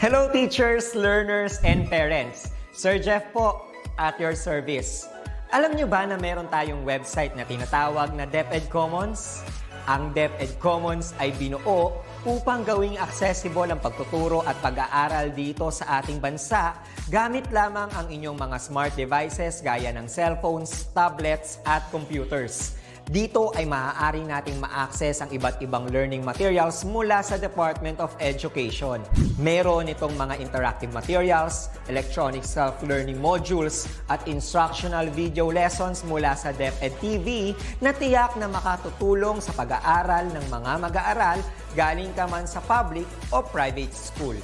Hello teachers, learners, and parents. Sir Jeff po, at your service. Alam nyo ba na meron tayong website na tinatawag na DepEd Commons? Ang DepEd Commons ay binuo upang gawing accessible ang pagtuturo at pag-aaral dito sa ating bansa gamit lamang ang inyong mga smart devices gaya ng cellphones, tablets, at computers. Dito ay maaari nating ma-access ang iba't ibang learning materials mula sa Department of Education. Meron itong mga interactive materials, electronic self-learning modules, at instructional video lessons mula sa DepEd TV na tiyak na makatutulong sa pag-aaral ng mga mag-aaral galing ka man sa public o private school.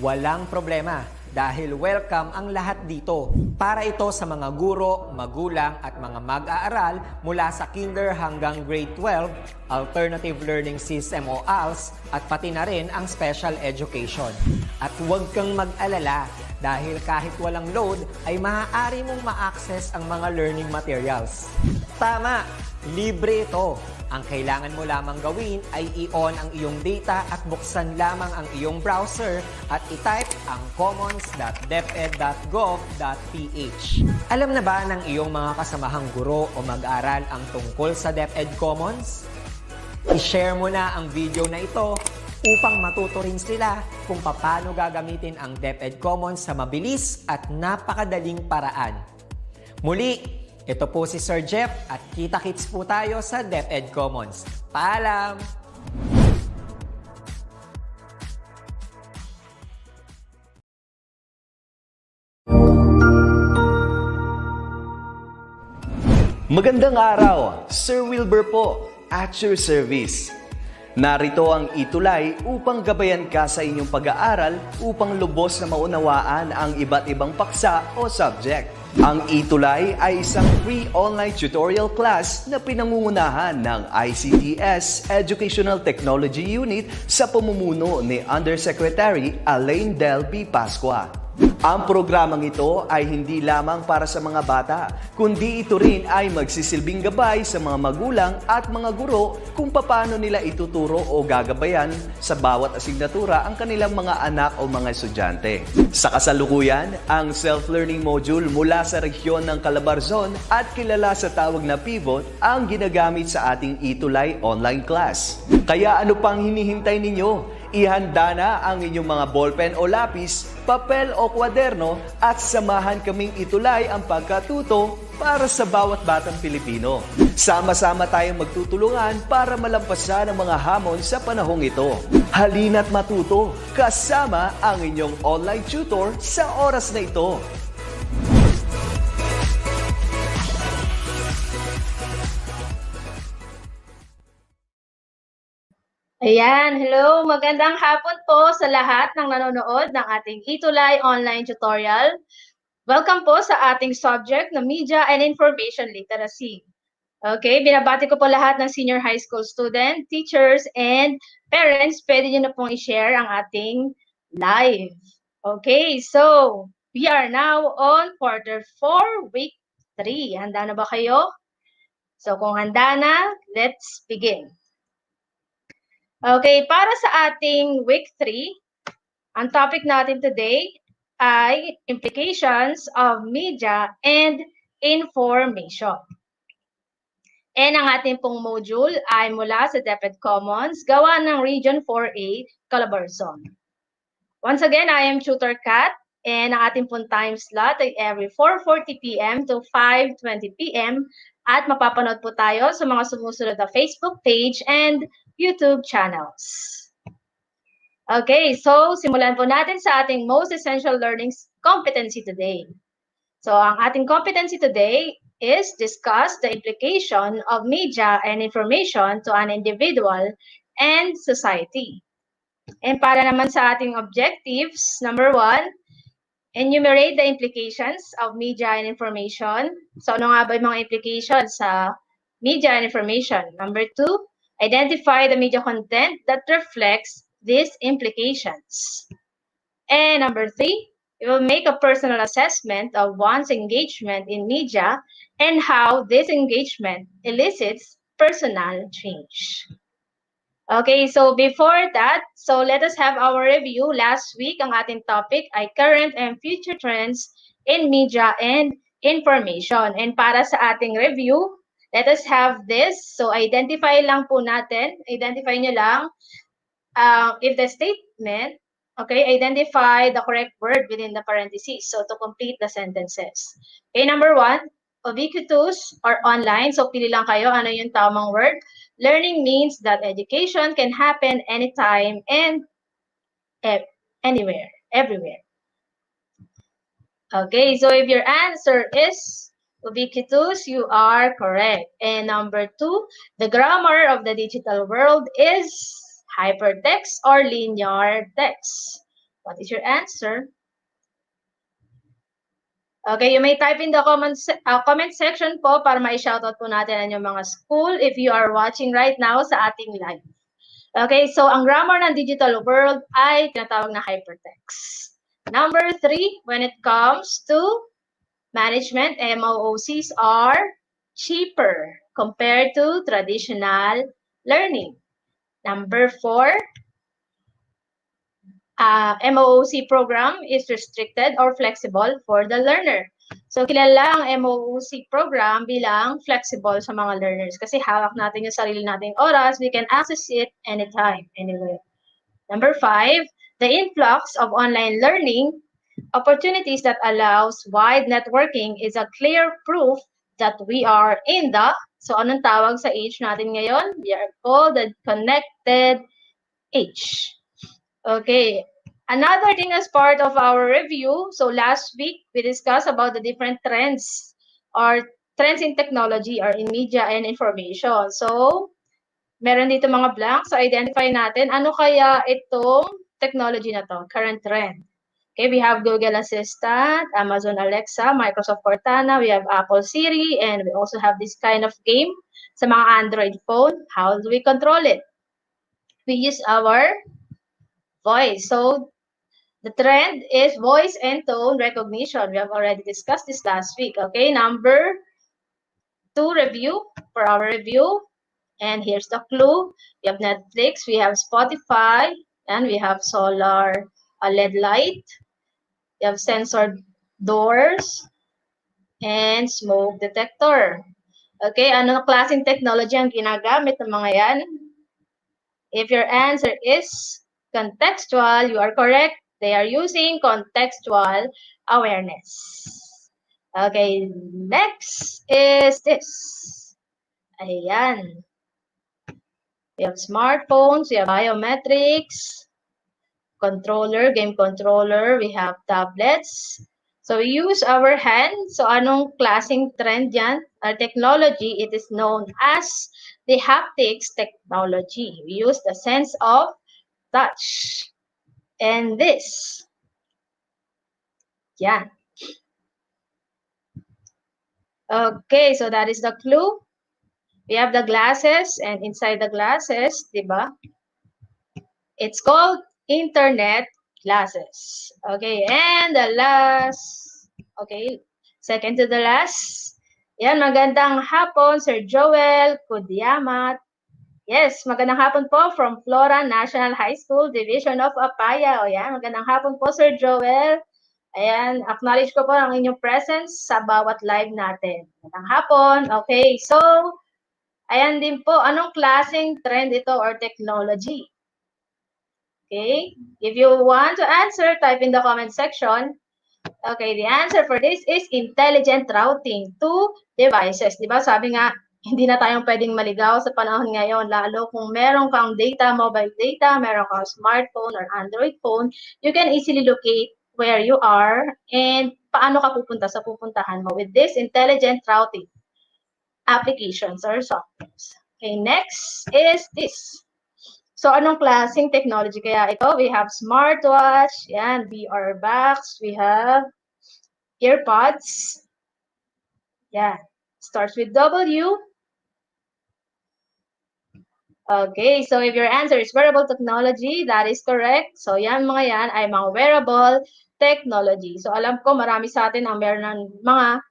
Walang problema dahil welcome ang lahat dito. Para ito sa mga guro, magulang at mga mag-aaral mula sa kinder hanggang grade 12, alternative learning system o ALS, at pati na rin ang special education. At huwag kang mag-alala dahil kahit walang load ay maaari mong ma-access ang mga learning materials. Tama, libre ito. Ang kailangan mo lamang gawin ay i-on ang iyong data at buksan lamang ang iyong browser at i-type ang commons.deped.gov.ph. Alam na ba ng iyong mga kasamahang guro o mag-aral ang tungkol sa DepEd Commons? I-share mo na ang video na ito upang matuto rin sila kung paano gagamitin ang DepEd Commons sa mabilis at napakadaling paraan. Muli, ito po si Sir Jeff at kita-kits po tayo sa DepEd Commons. Paalam! Magandang araw, Sir Wilbur po, at your service. Narito ang ETUlay upang gabayan ka sa inyong pag-aaral upang lubos na maunawaan ang iba't ibang paksa o subject. Ang ETUlay ay isang free online tutorial class na pinangungunahan ng DepEd Educational Technology Unit sa pamumuno ni Undersecretary Elaine Del B. Pascua. Ang programang ito ay hindi lamang para sa mga bata, kundi ito rin ay magsisilbing gabay sa mga magulang at mga guro kung paano nila ituturo o gagabayan sa bawat asignatura ang kanilang mga anak o mga estudyante. Sa kasalukuyan, ang self-learning module mula sa rehiyon ng Calabarzon at kilala sa tawag na pivot ang ginagamit sa ating ETUlay online class. Kaya ano pang hinihintay ninyo? Ihanda na ang inyong mga ballpen o lapis, papel o kwaderno at samahan kaming itulay ang pagkatuto para sa bawat batang Pilipino. Sama-sama tayong magtutulungan para malampasan ang mga hamon sa panahong ito. Halina't matuto kasama ang inyong online tutor sa oras na ito. Ayan, hello! Magandang hapon po sa lahat ng nanonood ng ating ETUlay online tutorial. Welcome po sa ating subject na Media and Information Literacy. Okay, binabati ko po lahat ng senior high school student, teachers, and parents. Pwede nyo na pong i-share ang ating live. Okay, so we are now on quarter 4, week 3. Handa na ba kayo? So kung handa na, let's begin. Okay, para sa ating week 3, ang topic natin today ay implications of media and information. And ang ating pong module ay mula sa DepEd Commons, gawa ng Region 4A, Calabarzon. Once again, I am Tutor Kat, and ang ating pong time slot ay every 4:40 p.m. to 5:20 p.m. At mapapanood po tayo sa mga sumusunod na Facebook page and YouTube channels. Okay, so simulan po natin sa ating most essential learning competency today. So ang ating competency today is discuss the implication of media and information to an individual and society. And para naman sa ating objectives, number 1, enumerate the implications of media and information. So ano nga ba yung mga implications sa media and information? Number 2, identify the media content that reflects these implications. And number 3, you will make a personal assessment of one's engagement in media and how this engagement elicits personal change. Okay, so before that, so let us have our review. Last week, ang ating topic ay current and future trends in media and information. And para sa ating review, let us have this. So identify lang po natin, identify nyo lang if the statement, okay, identify the correct word within the parentheses. So to complete the sentences. Okay, number 1, ubiquitous or online. So pili lang kayo ano yung tamang word. Learning means that education can happen anytime and anywhere, everywhere. Okay, so if your answer is ubiquitous, you are correct. And number 2, the grammar of the digital world is hypertext or linear text. What is your answer? Okay, you may type in the comment section po para ma-shoutout po natin ang inyong mga school if you are watching right now sa ating live. Okay, so ang grammar ng digital world ay tinatawag na hypertext. Number 3, when it comes to management, MOOCs are cheaper compared to traditional learning. Number 4, MOOC program is restricted or flexible for the learner. So, kilala ang MOOC program bilang flexible sa mga learners kasi hawak natin yung sarili nating oras. We can access it anytime, anywhere. Number 5, the influx of online learning opportunities that allows wide networking is a clear proof that we are in the, so anong tawag sa age natin ngayon? We are called the connected age. Okay, another thing as part of our review, so last week we discussed about the different trends or trends in technology or in media and information. So, meron dito mga blanks, so identify natin ano kaya itong technology na to, current trend. Okay, we have Google Assistant, Amazon Alexa, Microsoft Cortana, we have Apple Siri, and we also have this kind of game sa mga Android phone. How do we control it? We use our voice. So the trend is voice and tone recognition. We have already discussed this last week. Okay, number 2 review for our review. And here's the clue. We have Netflix, we have Spotify, and we have solar LED light. We have sensor doors and smoke detector. Okay, anong klaseng technology ang ginagamit ng mga yan? If your answer is contextual, you are correct. They are using contextual awareness. Okay, next is this. Ayan. We have smartphones, we have biometrics, controller, game controller, we have tablets. So we use our hands. So anong klaseng trend yan? Our technology, it is known as the haptics technology. We use the sense of touch. And this. Yan. Okay, so that is the clue. We have the glasses, and inside the glasses, diba? It's called internet glasses. Okay, and the last, okay, second to the last. Yan, magandang hapon, Sir Joel Kudiamat. Yes, magandang hapon po from Flora National High School, Division of Apaya. O yan, magandang hapon po, Sir Joel. Ayan, acknowledge ko po ang inyong presence sa bawat live natin. Magandang hapon. Okay, so, ayan din po, anong klaseng trend ito or technology? Okay, if you want to answer, type in the comment section. Okay, the answer for this is intelligent routing to devices. Diba? Sabi nga, hindi na tayong pwedeng maligaw sa panahon ngayon, lalo kung meron kang data, mobile data, meron kang smartphone or Android phone, you can easily locate where you are and paano ka pupunta sa pupuntahan mo with this intelligent routing applications or softwares. Okay, next is this. So, anong klaseng technology kaya ito? We have smartwatch, yan, VR box, we have earpods, yan, starts with W. Okay, so if your answer is wearable technology, that is correct. So, yan mga yan ay mga wearable technology. So, alam ko marami sa atin ang meron ng mga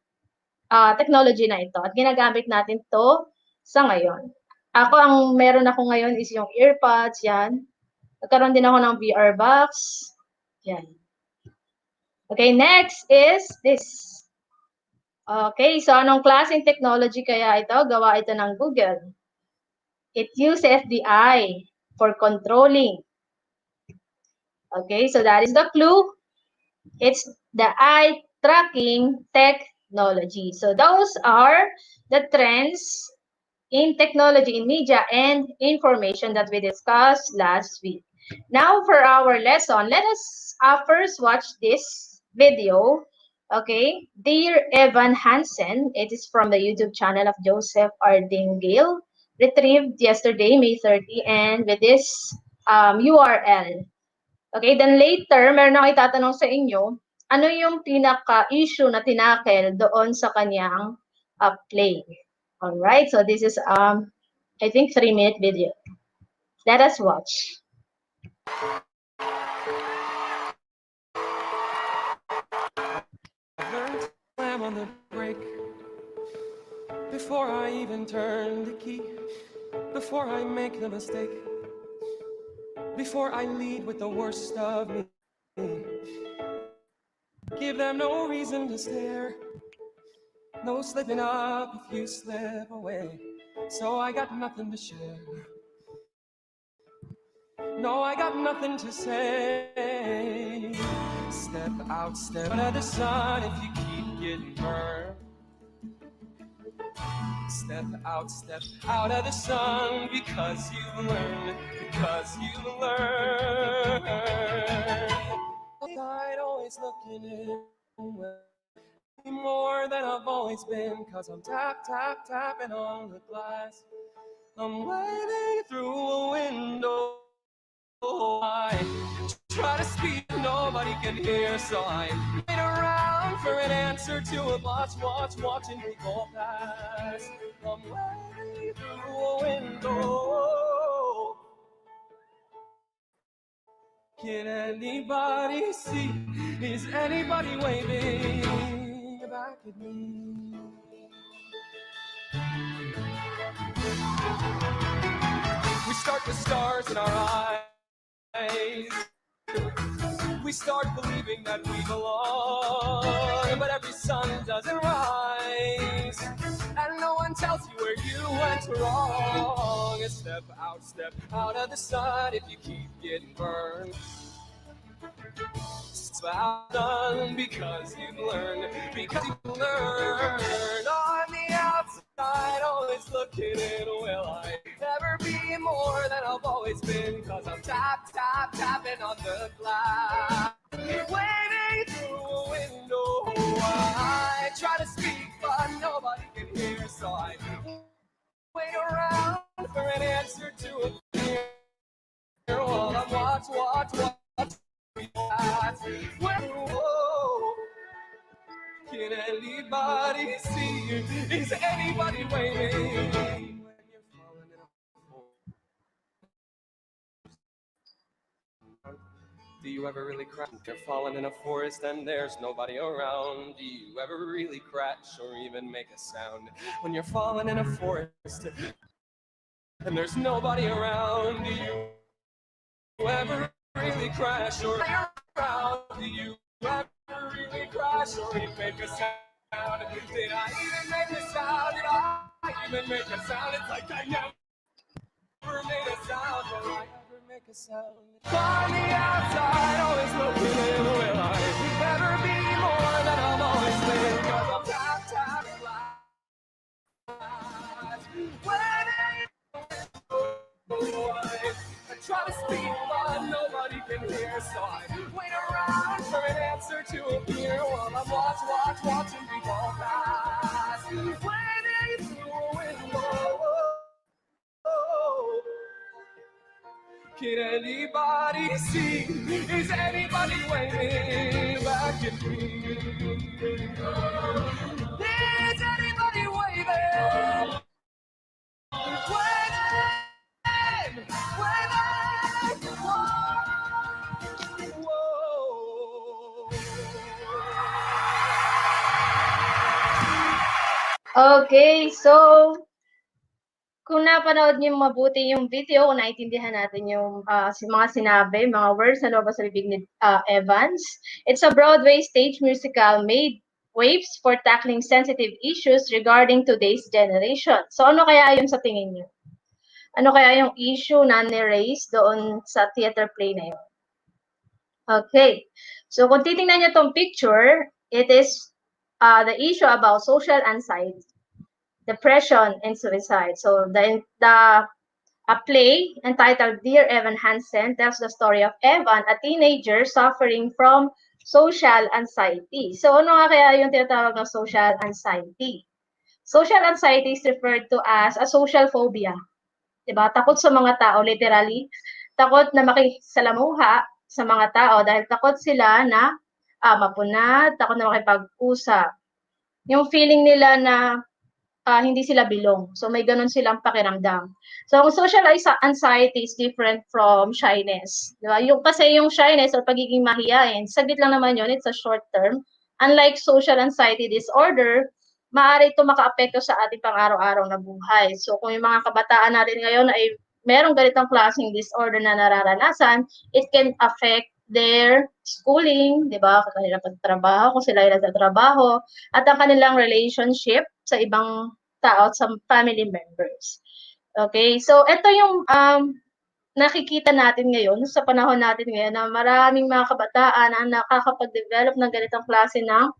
technology na ito at ginagamit natin to sa ngayon. Ang meron ako ngayon is yung earpods, yan. Nagkaroon din ako ng VR box. Yan. Okay, next is this. Okay, so anong klaseng technology kaya ito? Gawa ito ng Google. It uses the eye for controlling. Okay, so that is the clue. It's the eye tracking technology. So those are the trends in technology, in media, and information that we discussed last week. Now for our lesson, let us first watch this video. Okay, Dear Evan Hansen, it is from the YouTube channel of Joseph Ardingale, retrieved yesterday, May 30, and with this URL. Okay, then later, meron ako itatanong sa inyo, ano yung pinaka-issue na tinakel doon sa kanyang play. Alright, so this is, I think, 3-minute video. Let us watch. I've learned to slam on the brake before I even turn the key, before I make the mistake, before I lead with the worst of me. Give them no reason to stare, no slipping up if you slip away. So I got nothing to share. No, I got nothing to say. Step out of the sun if you keep getting burned. Step out of the sun because you learn, Outside always looking in more than I've always been, cause I'm tapping on the glass. I'm waving through a window. I try to speak, nobody can hear, so I wait around for an answer to a watching people pass. I'm waving through a window. Can anybody see? Is anybody waving back at me? We start with stars in our eyes. We start believing that we belong, but every sun doesn't rise, and no one tells you where you went wrong. Step out of the sun if you keep getting burned. Step out because you learn, on the outside, always looking in. Will I never be more than I've always been? Cause I'm tapping on the glass, waving through a window. I try to speak, but nobody can hear, so I wait around for an answer to a fear. While I'm watch. Can anybody see? Is anybody waiting? When you're falling in a forest, do you ever really crash? You're falling in a forest and there's nobody around. Do you ever really crash or even make a sound? When you're falling in a forest and there's nobody around, do you ever really crash or around? Do you ever really crash or even make a sound? Did I even make a sound? Did I even make a sound? It's like I never made a sound. Will I ever make a sound? On the outside, always looking in. Will I ever be more than I've always been? Cause I'm tapping I try to speak, but nobody can hear, so I wait around for an answer to appear while I'm watching people pass, waiting through a window. Can anybody see? Is anybody waving back at me? Is anybody waving? Okay, so Kung napanood niyo mabuti yung video, kung naintindihan natin yung mga sinabi, mga words na lumabas sa bibig ni Evans, it's a Broadway stage musical made waves for tackling sensitive issues regarding today's generation. So ano kaya yun sa tingin niyo? Ano kaya yung issue na ni-raise doon sa theater play na yun? Okay. So kung titingnan niyo tong picture, it is the issue about social anxiety, depression, and suicide. So a play entitled Dear Evan Hansen tells the story of Evan, a teenager suffering from social anxiety. So ano nga kaya yung tinatawag na social anxiety? Social anxiety is referred to as a social phobia. Diba? Takot sa mga tao, literally. Takot na makisalamuha sa mga tao dahil takot sila na mapunat, takot na makipag-usap. Yung feeling nila na hindi sila belong. So may ganun silang pakiramdam. So ang social anxiety is different from shyness. Diba? Kasi yung shyness or pagiging mahiyain, saglit lang naman yun, it's a short term. Unlike social anxiety disorder, maaari ito makaapekto sa ating pang-araw-araw na buhay. So kung yung mga kabataan natin ngayon ay merong ganitong klaseng disorder na nararanasan, it can affect their schooling, di ba? Kanilang pagtrabaho, kung sila ay nagtatrabaho, at ang kanilang relationship sa ibang tao at sa family members. Okay, so ito yung nakikita natin ngayon, sa panahon natin ngayon, na maraming mga kabataan ang nakakapag-develop ng ganitong klase ng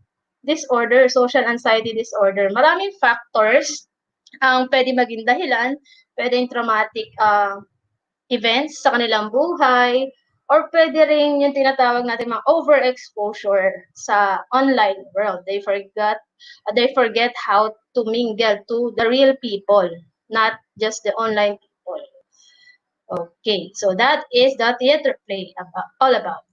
disorder, social anxiety disorder. Maraming factors ang pwede maging dahilan, pwedeng traumatic events sa kanilang buhay, or pwede rin yung tinatawag natin mga overexposure sa online world. They forget how to mingle to the real people, not just the online people. Okay, so that is the theater play all about.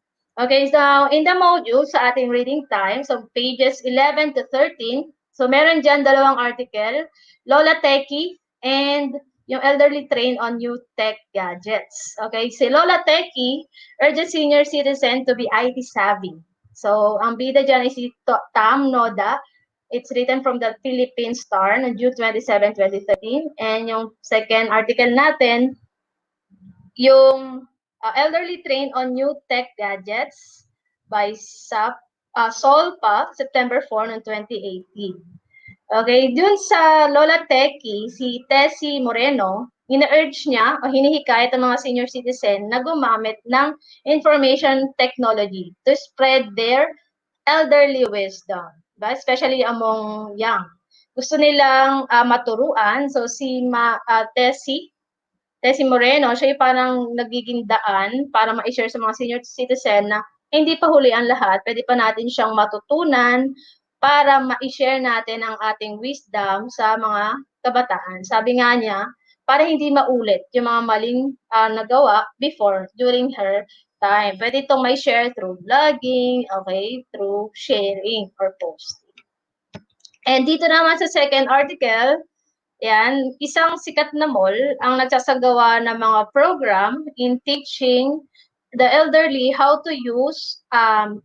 Okay, so in the module sa ating reading time, so pages 11 to 13, so meron dyan dalawang article, Lola Techie and yung elderly trained on new tech gadgets. Okay, si Lola Techie urges senior citizen to be IT savvy. So ang bida dyan is si Tam Noda. It's written from the Philippine Star on June 27, 2013. And yung second article natin, yung elderly trained on new tech gadgets by Solpa, September 4 ng 2018. Okay, dun sa Lola Techie, si Tessie Moreno, ina-urge niya o hinihikayat ang mga senior citizen na gumamit ng information technology to spread their elderly wisdom, diba? Especially among young. Gusto nilang maturuan, so si Tessie Moreno, siya yung parang nagiging daan para ma-share sa mga senior citizen na hindi pa huli ang lahat, pwede pa natin siyang matutunan para ma-share natin ang ating wisdom sa mga kabataan. Sabi nga niya, para hindi maulit yung mga maling nagawa before, during her time. Pwede itong may share through vlogging, okay, through sharing or posting. And dito naman sa second article, yan, isang sikat na mall ang nagsasagawa ng mga program in teaching the elderly how to use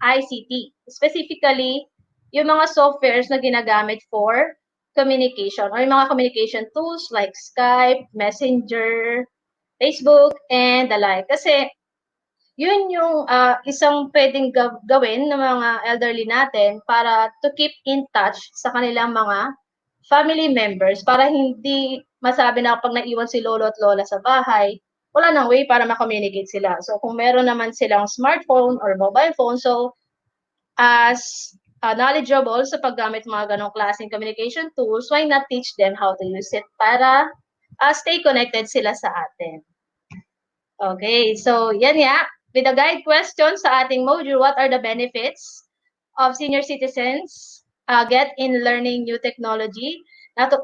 ICT. Specifically, yung mga softwares na ginagamit for communication or yung mga communication tools like Skype, Messenger, Facebook, and the like. Kasi yun yung isang pwedeng gawin ng mga elderly natin para to keep in touch sa kanilang mga family members para hindi masabi na kapag naiwan si lolo at lola sa bahay, wala nang way para ma-communicate sila. So kung meron naman silang smartphone or mobile phone, so as knowledgeable sa paggamit mga ganong klaseng communication tools, why not teach them how to use it para stay connected sila sa atin. Okay, so yan nga. With the guide question sa ating module, what are the benefits of senior citizens get in learning new technology?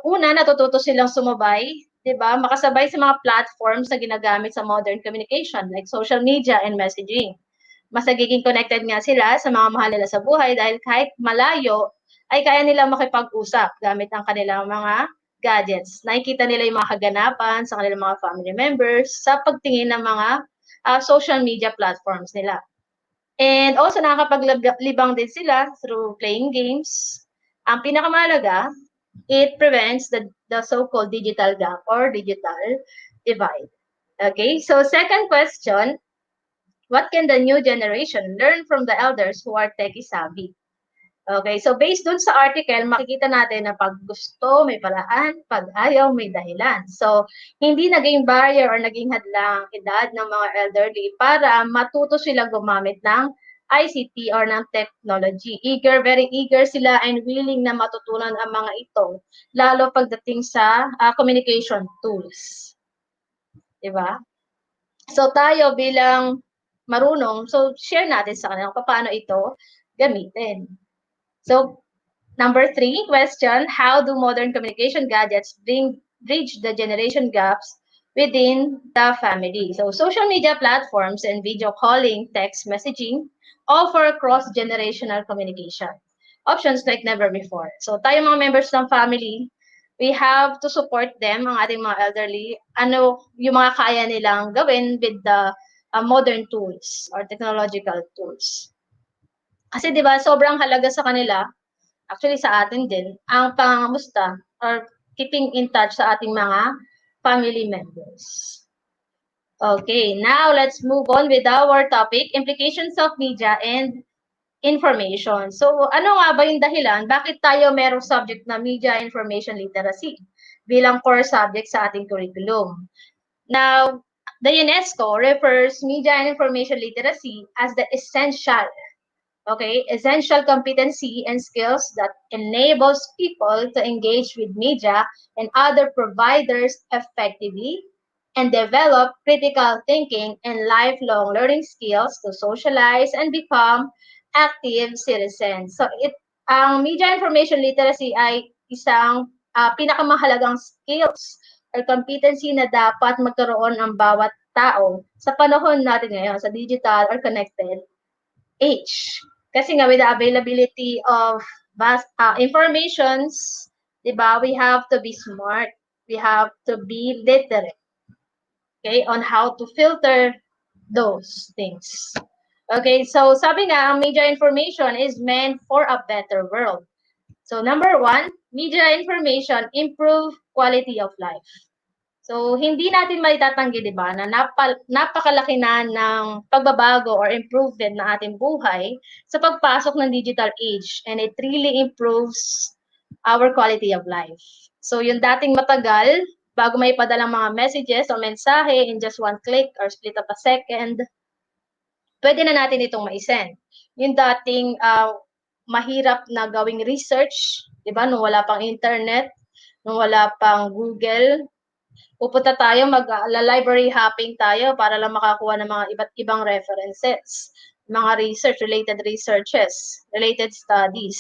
Una, natututo silang sumabay, di ba? Makasabay sa mga platforms na ginagamit sa modern communication like social media and messaging. Mas nagiging connected nga sila sa mga mahal nila sa buhay dahil kahit malayo, ay kaya nilang makipag-usap gamit ang kanilang mga gadgets. Nakikita nila yung mga kaganapan sa kanilang mga family members sa pagtingin ng mga social media platforms nila. And also, nakakapaglibang din sila through playing games. Ang pinakamahalaga, it prevents the so-called digital gap or digital divide. Okay, so second question, what can the new generation learn from the elders who are techie savvy? Okay, so based dun sa article, makikita natin na pag gusto, may paraan, pag ayaw, may dahilan. So, hindi naging barrier or naging hadlang edad ng mga elderly para matuto sila gumamit ng ICT or ng technology. Very eager sila and willing na matutunan ang mga ito, lalo pagdating sa communication tools. Diba? So, tayo bilang marunong, so share natin sa kanila kung paano ito gamitin. So, number 3 question, how do modern communication gadgets bridge the generation gaps within the family? So, social media platforms and video calling, text messaging offer cross-generational communication. Options like never before. So, tayo mga members ng family, we have to support them, ang ating mga elderly, ano yung mga kaya nilang gawin with the modern tools or technological tools. Kasi 'di ba, sobrang halaga sa kanila, actually sa atin din, ang pangangamusta or keeping in touch sa ating mga family members. Okay, now let's move on with our topic, implications of media and information. So, ano nga ba yung dahilan bakit tayo merong subject na media information literacy bilang core subject sa ating curriculum? Now, the UNESCO refers media and information literacy as the essential competency and skills that enables people to engage with media and other providers effectively and develop critical thinking and lifelong learning skills to socialize and become active citizens. So, ang media information literacy ay isang pinakamahalagang skills or competency na dapat magkaroon ang bawat tao sa panahon natin ngayon, sa digital or connected age. Kasi nga with the availability of vast informations, 'di ba, we have to be smart. We have to be literate, okay, on how to filter those things. Okay, so sabi nga, ang media information is meant for a better world. So number 1, media information improve quality of life. So, hindi natin maitatanggi, di ba, na napakalaki na ng pagbabago or improvement ng ating buhay sa pagpasok ng digital age, and it really improves our quality of life. So, yung dating matagal, bago may padalang mga messages o mensahe in just one click or split of a second, pwede na natin itong maisend. Yung dating mahirap na gawing research, di ba, nung wala pang internet, nung wala pang Google, pupunta tayo, library hopping tayo para lang makakuha ng mga iba't ibang references, mga related researches, related studies.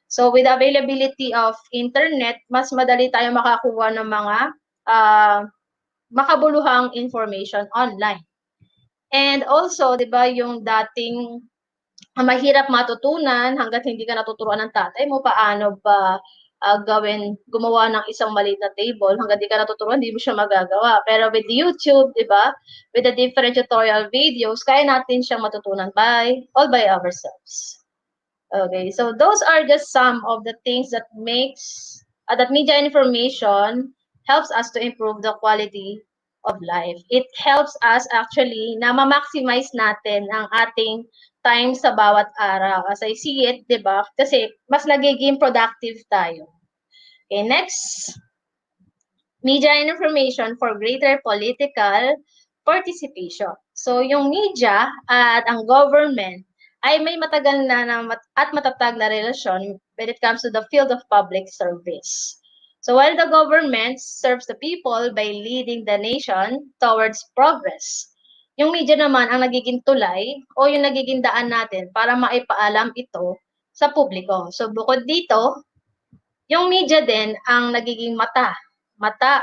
So with availability of internet, mas madali tayo makakuha ng mga makabuluhang information online. And also, 'di ba, yung dating mahirap matutunan hangga't hindi ka natuturuan ng tatay mo paano ba gumawa ng isang maliit na table, hangga't di ka natuturuan, hindi mo siya magagawa. Pero with YouTube, di ba, with the different tutorial videos, kaya natin siyang matutunan all by ourselves. Okay, so those are just some of the things that that media information helps us to improve the quality of life. It helps us actually na ma-maximize natin ang ating time sa bawat araw. As I see it, di ba? Kasi mas nagiging productive tayo. Okay, next. Media and information for greater political participation. So, yung media at ang government ay may matagal na at matatag na relasyon when it comes to the field of public service. So, while the government serves the people by leading the nation towards progress, yung media naman ang nagiging tulay o yung nagiging daan natin para maipaalam ito sa publiko. So, bukod dito, yung media din ang nagiging mata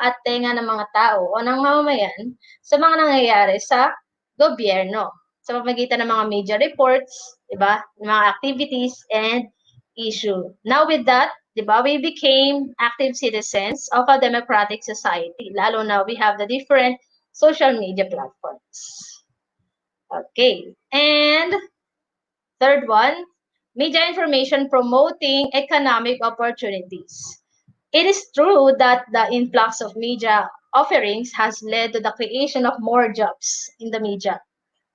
at tenga ng mga tao o ng mamamayan sa mga nangyayari sa gobyerno sa pamamagitan ng mga media reports, 'di ba? Mga activities and issue. Now with that, 'di ba, we became active citizens of a democratic society. Lalo na we have the different social media platforms. Okay. And third one, media information promoting economic opportunities. It is true that the influx of media offerings has led to the creation of more jobs in the media.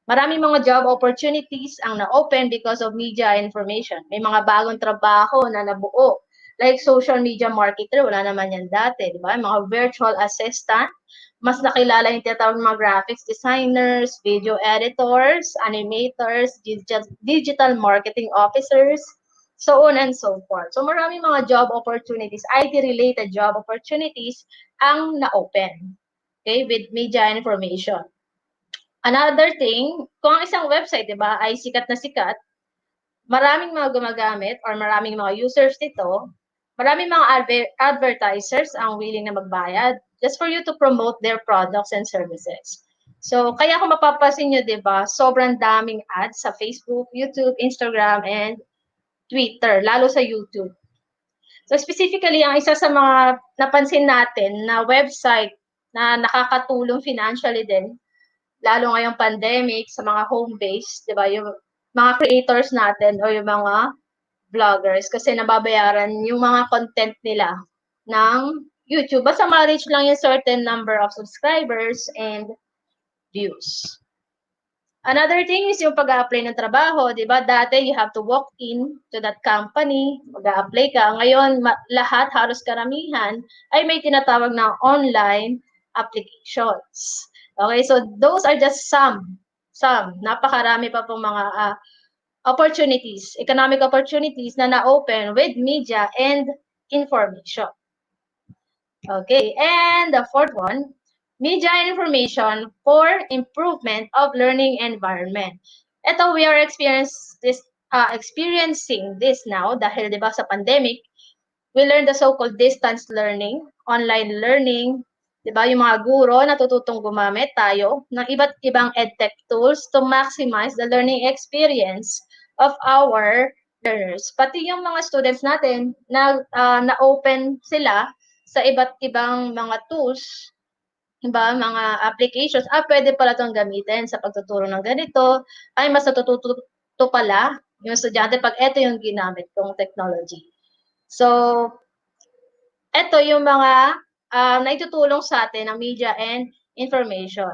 Maraming mga job opportunities ang na-open because of media information. May mga bagong trabaho na nabuo. Like social media marketer, wala naman yan dati, di ba? Mga virtual assistant, mas nakilala yung tinatawag mga graphics designers, video editors, animators, digital marketing officers, so on and so forth. So maraming mga job opportunities, IT-related job opportunities ang na-open, okay, with media information. Another thing, kung ang isang website, di ba, ay sikat na sikat, maraming mga gumagamit or maraming mga users nito, maraming mga advertisers ang willing na magbayad just for you to promote their products and services. So, kaya kung mapapansin nyo, di ba, sobrang daming ads sa Facebook, YouTube, Instagram, and Twitter, lalo sa YouTube. So, specifically, ang isa sa mga napansin natin na website na nakakatulong financially din, lalo ngayong pandemic, sa mga home-based, di ba, yung mga creators natin o yung mga vloggers kasi nababayaran yung mga content nila ng YouTube. Basta ma-reach lang yung certain number of subscribers and views. Another thing is yung pag-a-apply ng trabaho, di ba? Dati, you have to walk in to that company, mag-a-apply ka. Ngayon, lahat, halos karamihan, ay may tinatawag na online applications. Okay, so those are just some. Napakarami pa pong mga opportunities, economic opportunities na na-open with media and information. Okay, and the fourth one, media and information for improvement of learning environment. Ito, we are experiencing this now dahil, di ba, sa pandemic, we learn the so-called distance learning, online learning, di ba, yung mga guro natututong gumamit tayo ng iba't ibang edtech tools to maximize the learning experience of our learners. Pati yung mga students natin na-open sila sa iba't ibang mga tools, diba, mga applications, pwede pala itong gamitin sa pagtuturo ng ganito, ay mas natututo pala yung estudyante pag ito yung ginamit kong technology. So, ito yung mga naitutulong sa atin ng media and information.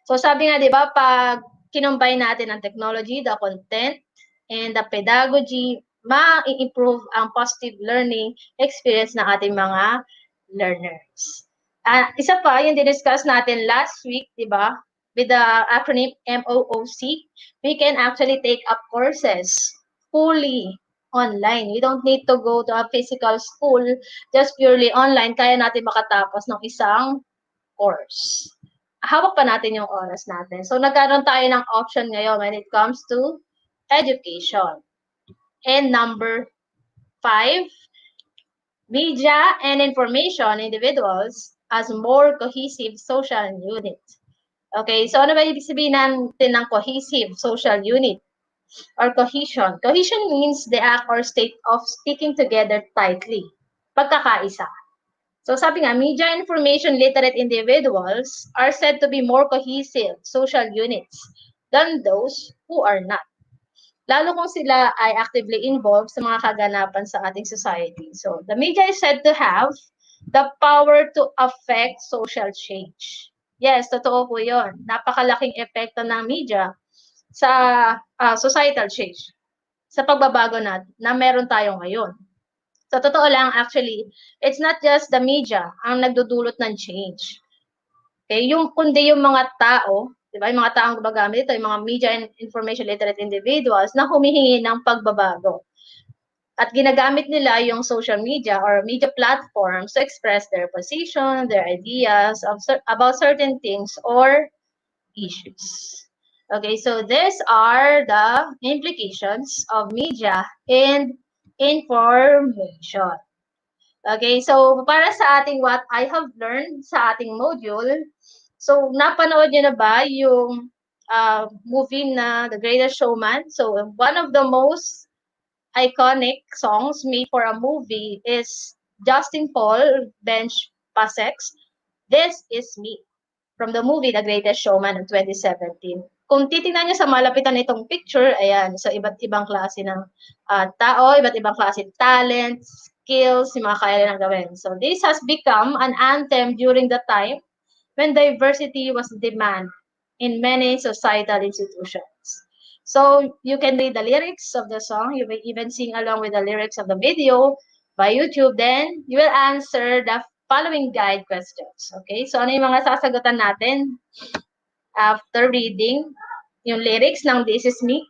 So, sabi nga, di ba, pag kinumbine natin ang technology, the content, and the pedagogy, ma-improve ang positive learning experience ng ating mga learners. Isa pa, yung discuss natin last week, di ba, with the acronym MOOC, we can actually take up courses fully online. We don't need to go to a physical school, just purely online, kaya natin makatapos ng isang course. Hawak pa natin yung oras natin. So, nagkaroon tayo ng option ngayon when it comes to education. And number 5, media and information individuals as more cohesive social unit. Okay, so ano ba ibig sabihin natin ng cohesive social unit or cohesion? Cohesion means the act or state of sticking together tightly. Pagkakaisa. So sabi nga, media and information literate individuals are said to be more cohesive social units than those who are not. Lalo kung sila ay actively involved sa mga kaganapan sa ating society. So, the media is said to have the power to affect social change. Yes, totoo po yun. Napakalaking epekto ng media sa societal change, sa pagbabago na meron tayo ngayon. So, totoo lang, actually, it's not just the media ang nagdudulot ng change. Okay, kundi yung mga tao, di ba, yung mga taong gumagamit ito, yung mga media and information literate individuals na humihingi ng pagbabago. At ginagamit nila yung social media or media platforms to express their position, their ideas about certain things or issues. Okay, so these are the implications of media and information. Okay, so para sa ating what I have learned sa ating module, so napanood niyo na ba yung movie na The Greatest Showman? So one of the most iconic songs made for a movie is Justin Paul Bench Pasek's This Is Me from the movie The Greatest Showman of 2017. Kung titingnan niyo sa malapitan itong picture, ayan, so iba't ibang klase ng tao, iba't ibang klase talents, skills, yung mga kaya nilang gawin. So this has become an anthem during the time when diversity was demand in many societal institutions. So you can read the lyrics of the song, you may even sing along with the lyrics of the video by YouTube, then you will answer the following guide questions. Okay, so ano yung mga sasagutan natin after reading yung lyrics ng This Is Me?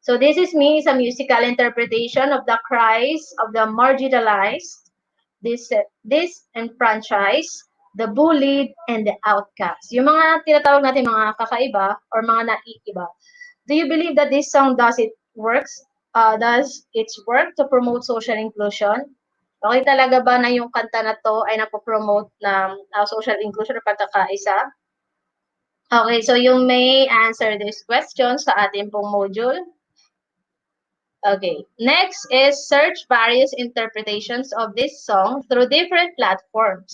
So This Is Me is a musical interpretation of the cries of the marginalized, disenfranchised, the bullied, and the outcast. Yung mga tinatawag natin mga kakaiba or mga naiiba. Do you believe that this song does its work to promote social inclusion? Okay talaga ba na yung kanta na to ay napopromote ng social inclusion or pagkakaisa? Okay, so you may answer this question sa ating pong module. Okay, next is search various interpretations of this song through different platforms,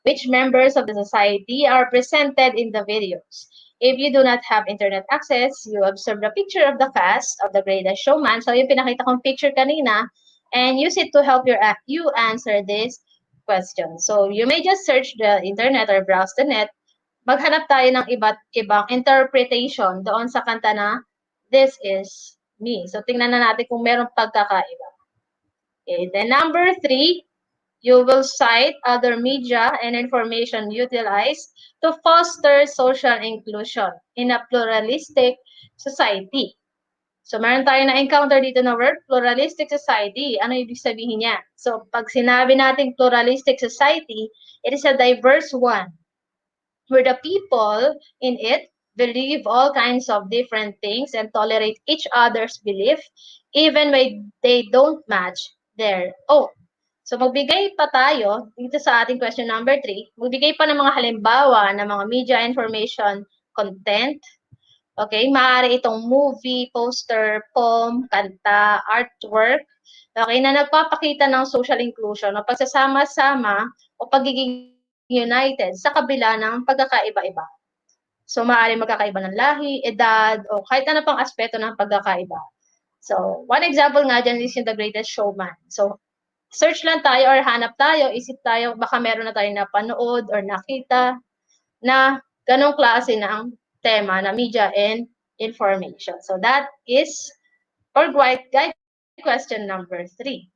which members of the society are presented in the videos. If you do not have internet access, you observe the picture of the cast of The Greatest Showman. So yung pinakita kong picture kanina, and use it to help you answer this question. So you may just search the internet or browse the net. Maghanap tayo ng iba't ibang interpretation doon sa kanta na This Is Me. So, tingnan na natin kung meron pagkakaiba. Okay, then number 3, you will cite other media and information utilized to foster social inclusion in a pluralistic society. So, meron tayo na-encounter dito na word, pluralistic society. Ano ibig sabihin niya? So, pag sinabi natin pluralistic society, it is a diverse one where the people in it believe all kinds of different things and tolerate each other's belief even when they don't match their own. So magbigay pa tayo dito sa ating question number 3, magbigay pa ng mga halimbawa ng mga media information content. Okay, maaari itong movie, poster, poem, kanta, artwork, okay, na nagpapakita ng social inclusion o pagsasama-sama o pagiging united sa kabila ng pagkakaiba-iba. So, maaaring magkakaiba ng lahi, edad, o kahit ano pang aspeto ng pagkakaiba. So, one example nga dyan is yung The Greatest Showman. So, search lang tayo or hanap tayo, isip tayo, baka meron na tayong napanood or nakita na ganong klase ng tema na media and information. So, that is for guide question number 3.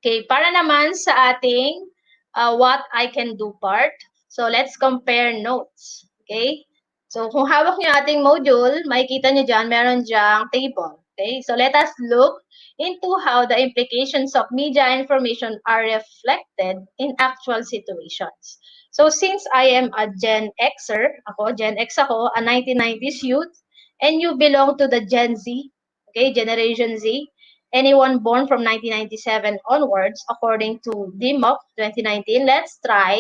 Okay, para naman sa ating what I can do part, so let's compare notes. Okay? So, kung hawak niyo ating module, makikita niyo dyan, meron dyang table. Okay? So, let us look into how the implications of media information are reflected in actual situations. So, since I am a Gen Xer, Gen X ako, a 1990s youth, and you belong to the Gen Z, okay, Generation Z, anyone born from 1997 onwards, according to DMOC 2019, let's try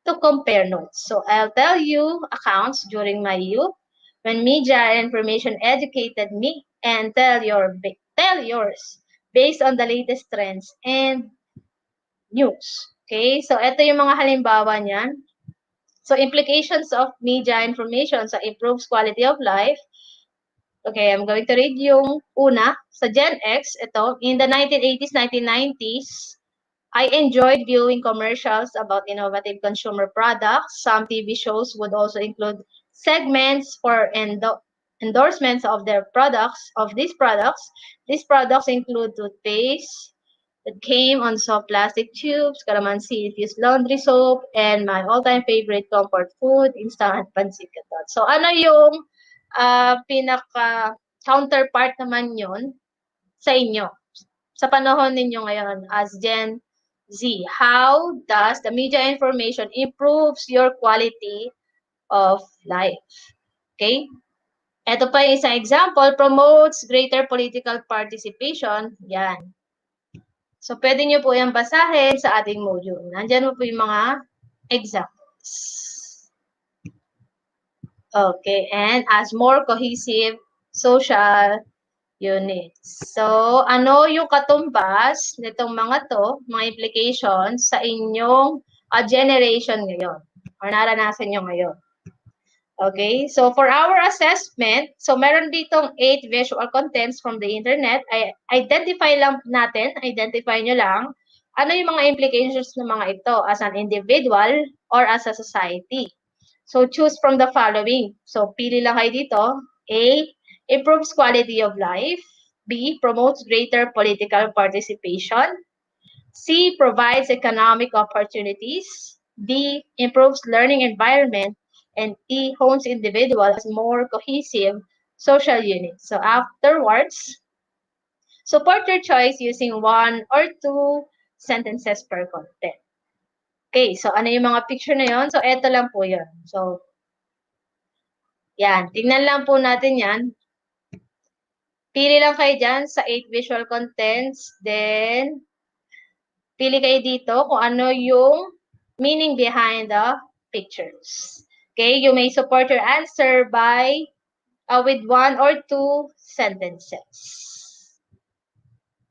to compare notes. So I'll tell you accounts during my youth when media and information educated me, and tell yours based on the latest trends and news. Okay, so ito yung mga halimbawa niyan. So implications of media information sa improves quality of life. Okay, I'm going to read yung una. Sa Gen X, ito, in the 1980s, 1990s, I enjoyed viewing commercials about innovative consumer products. Some TV shows would also include segments for endorsements of their products, of these products. These products include toothpaste that came on soft plastic tubes, calamansi infused laundry soap, and my all-time favorite comfort food, instant pancit canton. So ano yung pinaka counterpart naman yun sa inyo? Sa panahon ninyo ngayon as Gen Z, how does the media information improves your quality of life? Okay? Ito pa yung isang example, promotes greater political participation. Yan. So, pwede nyo po yung basahin sa ating module. Nandyan mo po yung mga examples. Okay, and as more cohesive social units. So, ano yung katumbas nitong mga to, mga implications sa inyong generation ngayon or naranasan nyo ngayon? Okay, so for our assessment, so meron ditong 8 visual contents from the internet. Ay identify nyo lang, ano yung mga implications ng mga ito as an individual or as a society. So choose from the following. So pili lang kayo dito. A, improves quality of life. B, promotes greater political participation. C, provides economic opportunities. D, improves learning environment. And E, hones individual as more cohesive social units. So afterwards, support your choice using 1 or 2 sentences per content. Okay, so ano yung mga picture na yon? So eto lang po yun. So, yan. Tingnan lang po natin yan. Pili lang kayo dyan sa 8 visual contents. Then, pili kayo dito kung ano yung meaning behind the pictures. Okay, you may support your answer by with 1 or 2 sentences.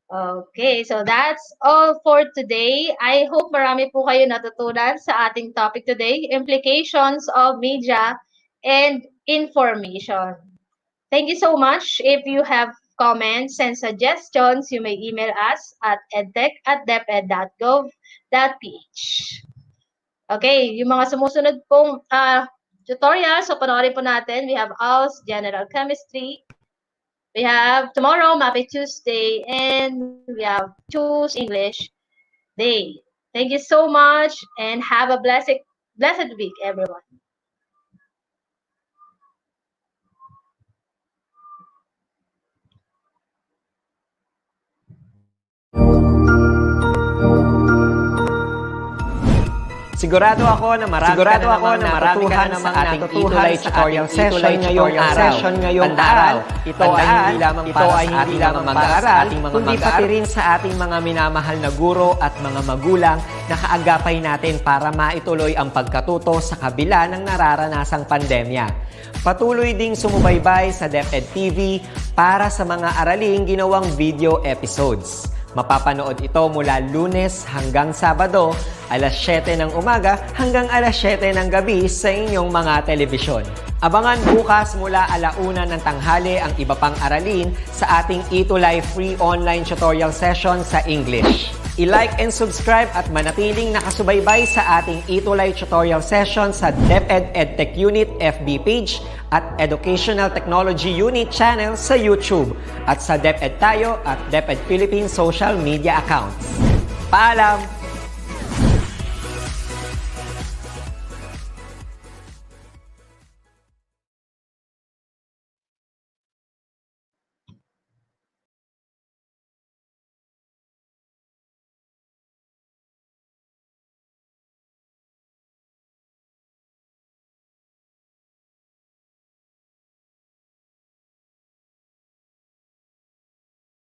Okay, so that's all for today. I hope marami po kayo natutunan sa ating topic today, implications of media and information. Thank you so much. If you have comments and suggestions, you may email us at edtech@deped.gov.ph. Okay, yung mga sumusunod pong tutorials, so panoorin po natin. We have ALS, General Chemistry. We have tomorrow, Mappy Tuesday, and we have Choose English Day. Thank you so much, and have a blessed week, everyone. Sigurado ako na marami ka na sa ating ETUlay tutorial session ngayong araw. Ito ay hindi lamang para sa ating mga mag-aaral, kundi pati rin sa ating mga minamahal na guro at mga magulang na kaagapay natin para maituloy ang pagkatuto sa kabila ng nararanasang pandemya. Patuloy ding sumubaybay sa DepEd TV para sa mga araling ginawang video episodes. Mapapanood ito mula Lunes hanggang Sabado, alas 7 ng umaga hanggang alas 7 ng gabi sa inyong mga telebisyon. Abangan bukas mula 1:00 ng tanghali ang iba pang aralin sa ating ETUlay free online tutorial session sa English. I-like and subscribe at manatiling nakasubaybay sa ating ETUlay tutorial session sa DepEd Edtech Unit FB page at Educational Technology Unit channel sa YouTube at sa DepEd Tayo at DepEd Philippines social media accounts. Paalam!